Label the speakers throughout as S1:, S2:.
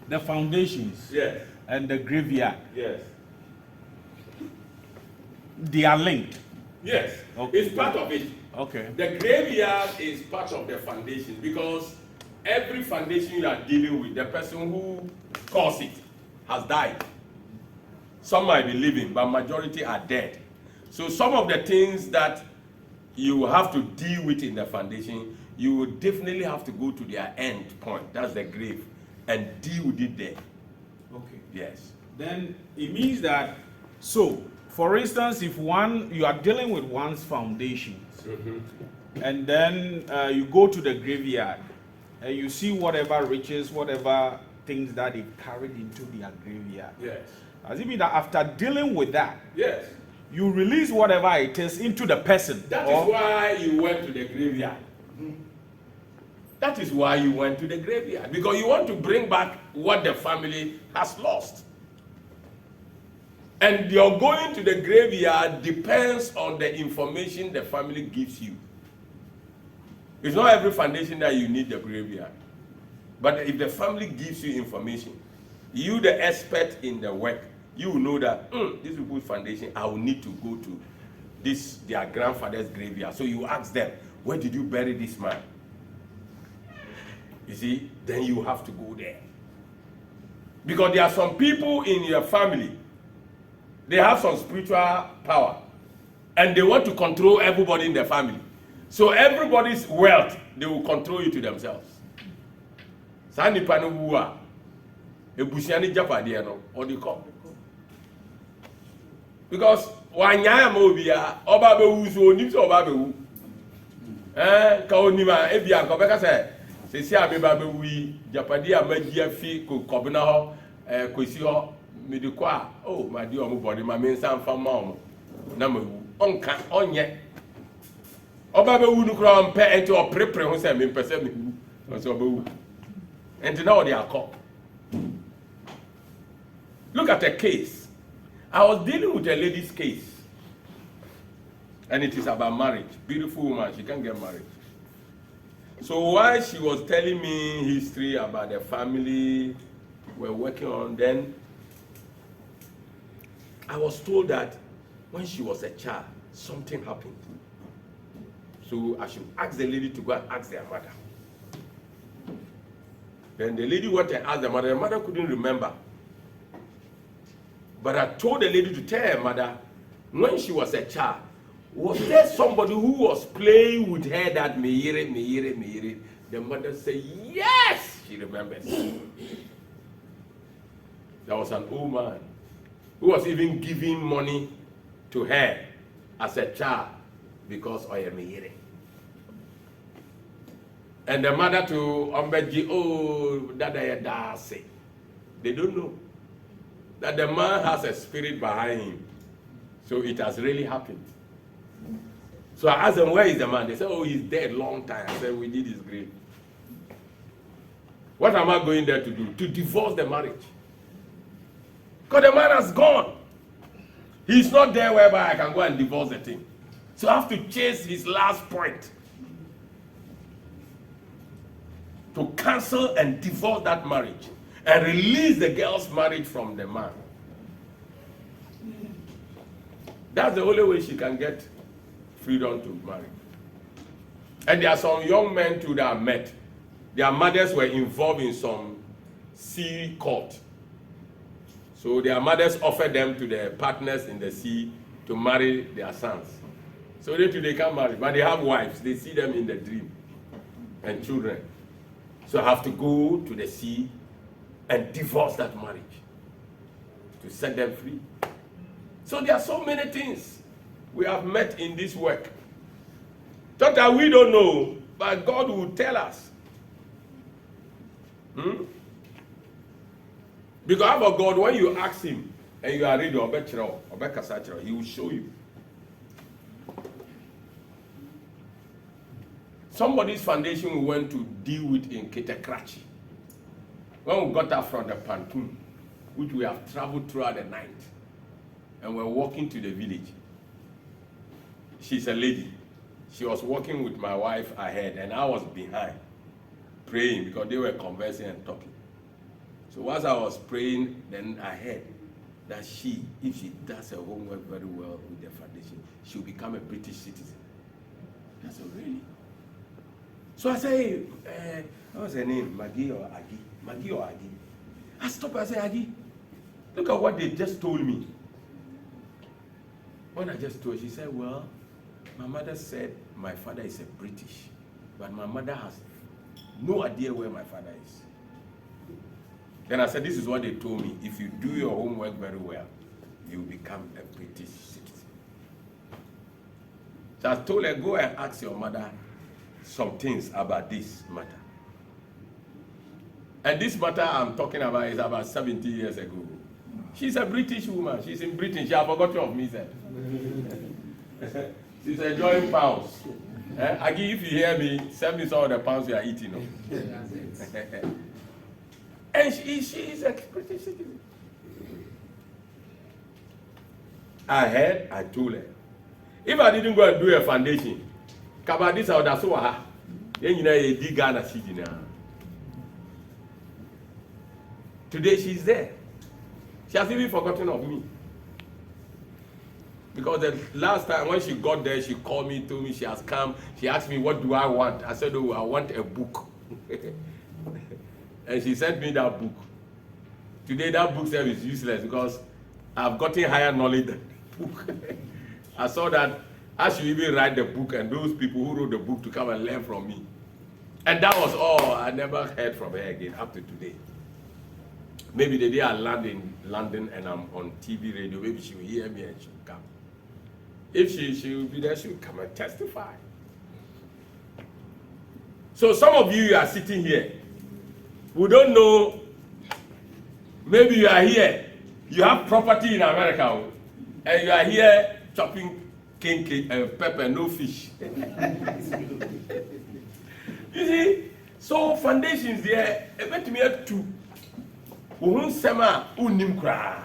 S1: the foundations
S2: Yes.
S1: and the graveyard,
S2: Yes.
S1: they are linked.
S2: Yes.
S1: Okay.
S2: It's part of it.
S1: Okay.
S2: The graveyard is part of the foundation because every foundation you are dealing with, the person who caused it has died. Some might be living, but majority are dead. So some of the things that you have to deal with in the foundation, you will definitely have to go to their end point. That's the grave, and deal with it there.
S1: Okay.
S2: Yes.
S1: Then it means that, so for instance, if you are dealing with one's foundations, and then you go to the graveyard and you see whatever riches, whatever things that they carried into their graveyard.
S2: Yes.
S1: As it means that after dealing with that,
S2: Yes.
S1: you release whatever it is into the person.
S2: That is why you went to the graveyard. That is why you went to the graveyard. Because you want to bring back what the family has lost. And your going to the graveyard depends on the information the family gives you. It's not every foundation that you need the graveyard. But if the family gives you information, you the expert in the work, you will know that this people's foundation, I will need to go to their grandfather's graveyard. So you ask them, where did you bury this man? You see, then you have to go there. Because there are some people in your family, they have some spiritual power, and they want to control everybody in the family. So everybody's wealth, they will control you to themselves. Sani panu wuwa, ebusiani japade no, or they come. Because wanyaya ma obia, oba be wu so oni so oba be wu. Ka onima ebia nko beka se si abeba be wu japade amaji afi ko kobna ho kosi ho medikwa oh my dear omo body ma me nsa mfa ma omo na ma wu onka onye oba be wu nu kro mpe enti oprepre ho se me pese me wu so oba wu enti na odi akọ. Look at a case. I was dealing with a lady's case, and it is about marriage. Beautiful woman, she can't get married. So while she was telling me history about the family we're working on, then I was told that when she was a child, something happened. So I should ask the lady to go and ask their mother. Then the lady went and asked the mother couldn't remember. But I told the lady to tell her mother, when she was a child, was there somebody who was playing with her that meyere? The mother said, yes, she remembers. There was an old man who was even giving money to her as a child because of her meyere. And the mother to Ombeji, oh, Dada say, they don't know that the man has a spirit behind him. So it has really happened. So I asked them, where is the man? They said, oh, he's dead long time. I said, we did his grave. What am I going there to do? To divorce the marriage. Because the man has gone. He's not there whereby I can go and divorce the thing. So I have to chase his last point. To cancel and divorce that marriage. And release the girl's marriage from the man. That's the only way she can get freedom to marry. And there are some young men too that I met. Their mothers were involved in some sea court. So their mothers offered them to the partners in the sea to marry their sons. So they too, they can't marry, but they have wives. They see them in the dream and children. So I have to go to the sea and divorce that marriage to set them free. So there are so many things we have met in this work. Not that we don't know, but God will tell us. Because of God, when you ask him and you are reading he will show you. Somebody's foundation we went to deal with in Kitekrachi. When we got up from the pontoon, which we have traveled throughout the night, and we're walking to the village. She's a lady. She was walking with my wife ahead, and I was behind, praying because they were conversing and talking. So So whilst I was praying, then I heard that if she does her homework very well with the foundation, she'll become a British citizen. I said, really? So I say, what was her name? Maggie or Aggie? Maggie or Aggie? I stopped. I said, Aggie, look at what they just told me. When I just told her, she said, well, my mother said my father is a British, but my mother has no idea where my father is. Then I said, this is what they told me. If you do your homework very well, you become a British citizen. So I told her, go and ask your mother some things about this matter. And this matter I'm talking about is about 70 years ago. She's a British woman. She's in Britain. She has forgotten of me, sir. She's enjoying pounds. Aggie, if you hear me, send me some of the pounds you are eating. No? And she is a British citizen. I told her, if I didn't go and do a foundation, Kabadis or Dasoa, then you know a Digana city. Today she's there. She has even forgotten of me. Because the last time when she got there, she called me, told me she has come. She asked me, what do I want? I said, oh, I want a book. And she sent me that book. Today that book is useless because I've gotten higher knowledge than the book. I saw that I should even write the book and those people who wrote the book to come and learn from me. And that was all. I never heard from her again up to today. Maybe the day I land in London and I'm on TV radio, maybe she will hear me and she will come. If she will be there, she will come and testify. So some of you are sitting here. We don't know, maybe you are here, you have property in America, and you are here chopping pepper, no fish. You see, so foundations there, I bet me at two. Uhun sema unim kra.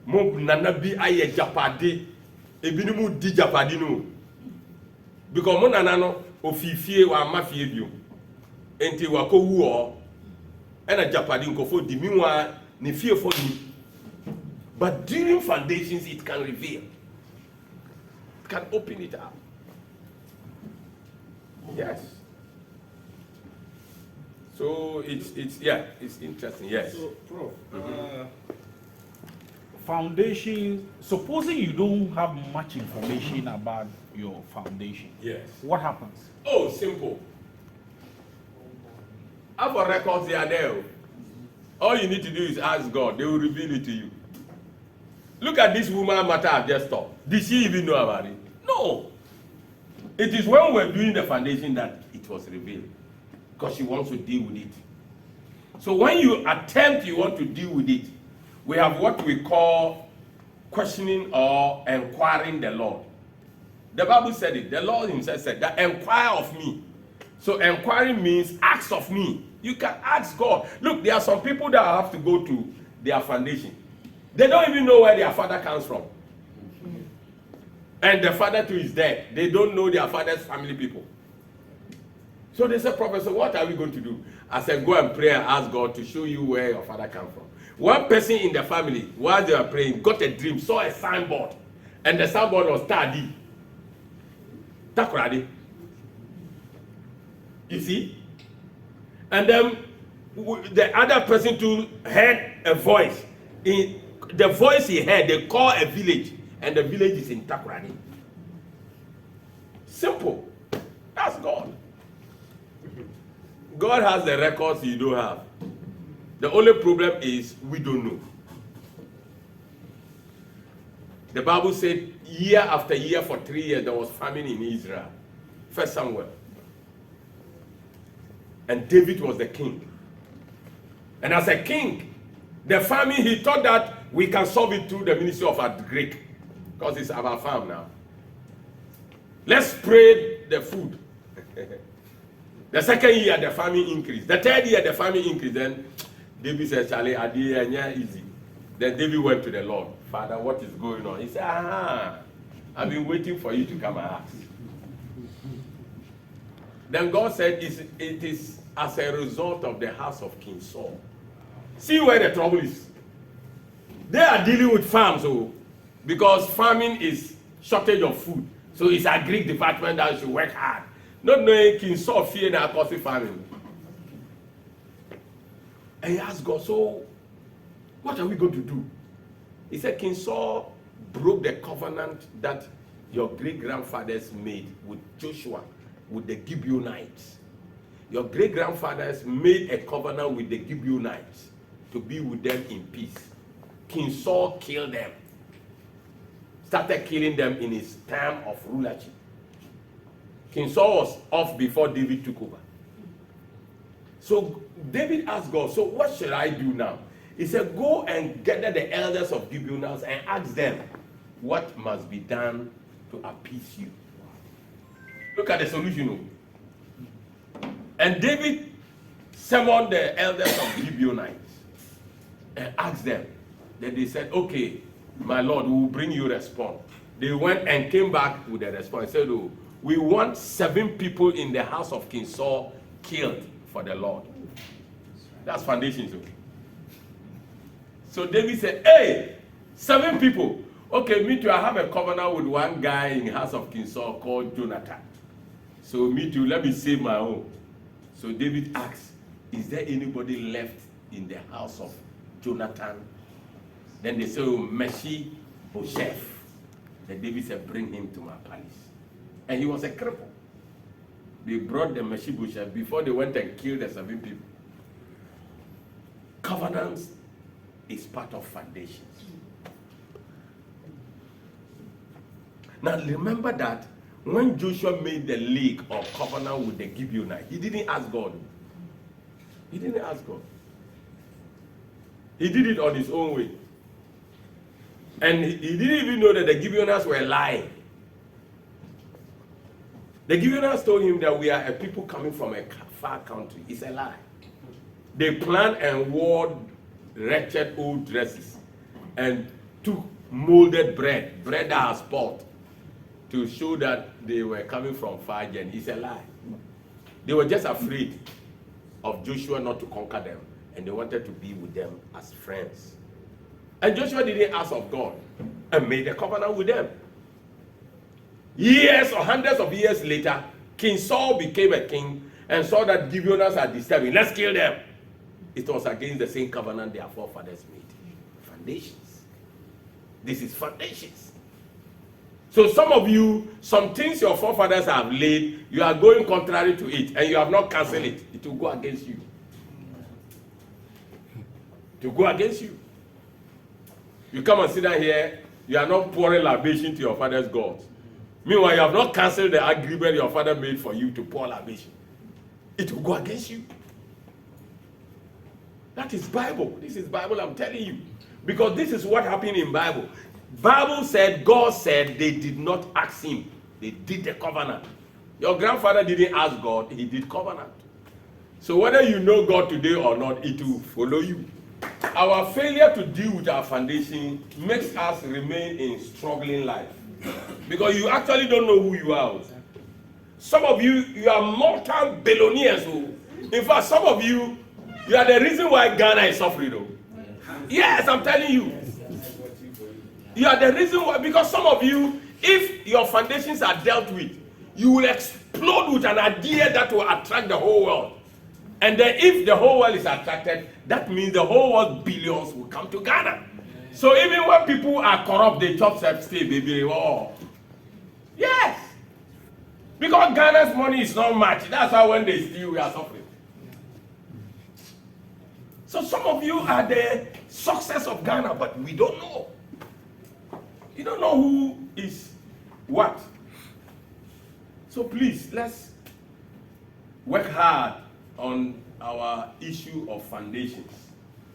S2: Mo nanabi aye japade, ebinimu di japade no. Because mo nanano ofifie wa mafie bio. Enti wako wuo ena japadi nkofo di miwa ni fie for ni. But during foundations it can reveal. It can open it up. Yes. So it's interesting. Yes.
S1: So Prof, foundation, supposing you don't have much information about your foundation.
S2: Yes.
S1: What happens?
S2: Oh, simple. Our records, they are there. All you need to do is ask God. They will reveal it to you. Look at this woman matter I've just talked. Did she even know about it? No. It is when we're doing the foundation that it was revealed. Because she wants to deal with it. So when you want to deal with it, we have what we call questioning or inquiring the Lord. The Bible said it. The Lord himself said that inquire of me. So inquiring means ask of me. You can ask God. Look, there are some people that have to go to their foundation. They don't even know where their father comes from. And the father too is dead. They don't know their father's family people. So they said, Professor, what are we going to do? I said, go and pray and ask God to show you where your father comes from. One person in the family, while they were praying, got a dream, saw a signboard. And the signboard was Tadi. Takoradi. You see? And then the other person too heard a voice. In the voice he heard, they call a village. And the village is in Takoradi. Simple. That's God. God has the records you don't have. The only problem is we don't know. The Bible said year after year for 3 years there was famine in Israel. First Samuel. And David was the king. And as a king, the famine, he thought that we can solve it through the ministry of a Greek. Because it's our farm now. Let's spread the food. The second year, the famine increased. The third year, the famine increased. Then David said, Charlie, I did easy. Then David went to the Lord. Father, what is going on? He said, I've been waiting for you to come and ask. Then God said, it is as a result of the house of King Saul See where the trouble is. They are dealing with farms, because farming is shortage of food. So it's a Greek department that should work hard. Not knowing King Saul fear and cause farming. And he asked God, so what are we going to do? He said, King Saul broke the covenant that your great-grandfathers made with Joshua, with the Gibeonites. Your great-grandfathers made a covenant with the Gibeonites to be with them in peace. King Saul killed them. Started killing them in his time of rulership. King Saul was off before David took over. So David asked God, so what should I do now? He said, go and gather the elders of Gibeonites and ask them what must be done to appease you. Look at the solution. And David summoned the elders of Gibeonites and asked them. Then they said, okay, my Lord, we will bring you a response. They went and came back with a response. They said, oh, we want 7 people in the house of King Saul killed for the Lord. That's foundation. So David said, hey, 7 people. Okay, me too, I have a covenant with one guy in the house of King Saul called Jonathan. So me too, let me save my own. So David asked, is there anybody left in the house of Jonathan? Then they said, oh, Mephibosheth. Then David said, bring him to my palace. And he was a cripple. They brought the Mephibosheth before they went and killed the 7 people. Covenants is part of foundations. Now remember that when Joshua made the league or covenant with the Gibeonites, he didn't ask God. He didn't ask God. He did it on his own way. And he didn't even know that the Gibeonites were lying. The Gibeonites told him that we are a people coming from a far country. It's a lie. They planned and wore wretched old dresses and took molded bread that has spoiled, to show that they were coming from far journey. It's a lie. They were just afraid of Joshua not to conquer them, and they wanted to be with them as friends. And Joshua didn't ask of God and made a covenant with them. Years or hundreds of years later, King Saul became a king and saw that Gibeonites are disturbing. Let's kill them. It was against the same covenant their forefathers made. Foundations. This is foundations. So some of you, some things your forefathers have laid, you are going contrary to it, and you have not cancelled it. It will go against you. It will go against you. You come and sit down here, you are not pouring libation to your father's gods. Meanwhile, you have not cancelled the agreement your father made for you to pour libation. It will go against you. That is Bible. This is Bible, I'm telling you. Because this is what happened in Bible. Bible said, God said they did not ask him. They did the covenant. Your grandfather didn't ask God, he did covenant. So whether you know God today or not, it will follow you. Our failure to deal with our foundation makes us remain in struggling life. Because you actually don't know who you are. Some of you, you are mortal billionaires. In fact, some of you, you are the reason why Ghana is suffering. Yes, I'm telling you. You are the reason why, because some of you, if your foundations are dealt with, you will explode with an idea that will attract the whole world. And then if the whole world is attracted, that means the whole world billions will come to Ghana. So even when people are corrupt, they chop self-stay, baby. Oh. Yes. Because Ghana's money is not much. That's why when they steal, we are suffering. So some of you are the success of Ghana, but we don't know. You don't know who is what. So please, let's work hard on our issue of foundations.